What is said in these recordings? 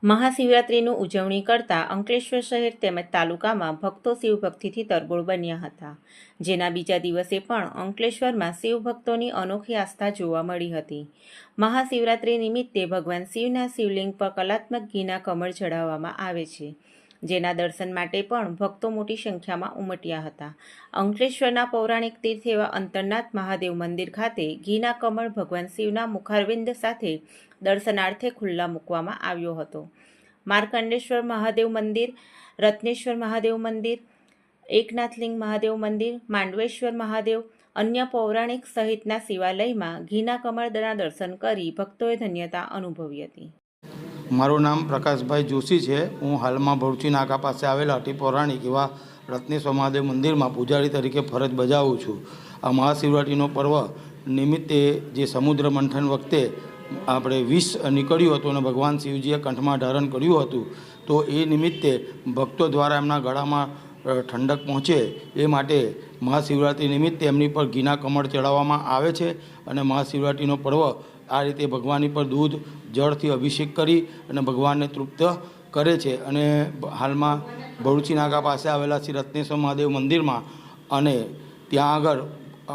મહાશિવરાત્રિની ઉજવણી કરતા અંકલેશ્વર શહેર તેમજ તાલુકામાં ભક્તો શિવભક્તિથી તરબોળ બન્યા હતા, જેના બીજા દિવસે પણ અંકલેશ્વરમાં શિવભક્તોની અનોખી આસ્થા જોવા મળી હતી. મહાશિવરાત્રિ નિમિત્તે ભગવાન શિવના શિવલિંગ પર કલાત્મક ઘીના કમળ ચઢાવવામાં આવે છે, જેના દર્શન માટે પણ ભક્તો મોટી સંખ્યામાં ઉમટ્યા હતા. અંકલેશ્વરના પૌરાણિક તીર્થ એવા અંતરનાથ મહાદેવ મંદિર ખાતે ઘીના કમળ ભગવાન શિવના મુખારવિંદ સાથે દર્શનાર્થે ખુલ્લા મૂકવામાં આવ્યો હતો. માર્કંડેશ્વર મહાદેવ મંદિર, રત્નેશ્વર મહાદેવ મંદિર, એકનાથલિંગ મહાદેવ મંદિર, માંડવેશ્વર મહાદેવ, અન્ય પૌરાણિક સહિતના શિવાલયમાં ઘીના કમળના દર્શન કરી ભક્તોએ ધન્યતા અનુભવી હતી. મારું નામ પ્રકાશભાઈ જોશી છે. હું હાલમાં ભરૂચી નાકા પાસે આવેલા અતિ પૌરાણિક એવા રત્નેશ્વર મહાદેવ મંદિરમાં પૂજારી તરીકે ફરજ બજાવું છું. આ મહાશિવરાત્રિનો પર્વ નિમિત્તે જે સમુદ્ર મંથન વખતે આપણે વિષ નીકળ્યું હતું અને ભગવાન શિવજીએ કંઠમાં ધારણ કર્યું હતું, તો એ નિમિત્તે ભક્તો દ્વારા એમના ગળામાં ઠંડક પહોંચે એ માટે મહાશિવરાત્રિ નિમિત્તે એમની પર ઘીના કમળ ચડાવવામાં આવે છે અને મહાશિવરાત્રિનો પર્વ આ રીતે ભગવાનની પર દૂધ જળથી અભિષેક કરી અને ભગવાનને તૃપ્ત કરે છે. અને હાલમાં ભરૂચી નાકા પાસે આવેલા શ્રી રત્નેશ્વર મહાદેવ મંદિરમાં અને ત્યાં આગળ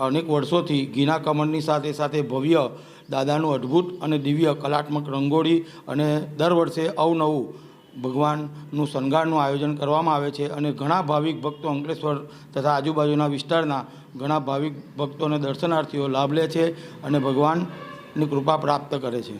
અનેક વર્ષોથી ઘીના કમળની સાથે સાથે ભવ્ય દાદાનું અદ્ભુત અને દિવ્ય કલાત્મક રંગોળી અને દર વર્ષે અવનવું ભગવાનનું શણગારનું આયોજન કરવામાં આવે છે અને ઘણા ભાવિક ભક્તો અંકલેશ્વર તથા આજુબાજુના વિસ્તારના ઘણા ભાવિક ભક્તો અને દર્શનાર્થીઓ લાભ લે છે અને ભગવાનની કૃપા પ્રાપ્ત કરે છે.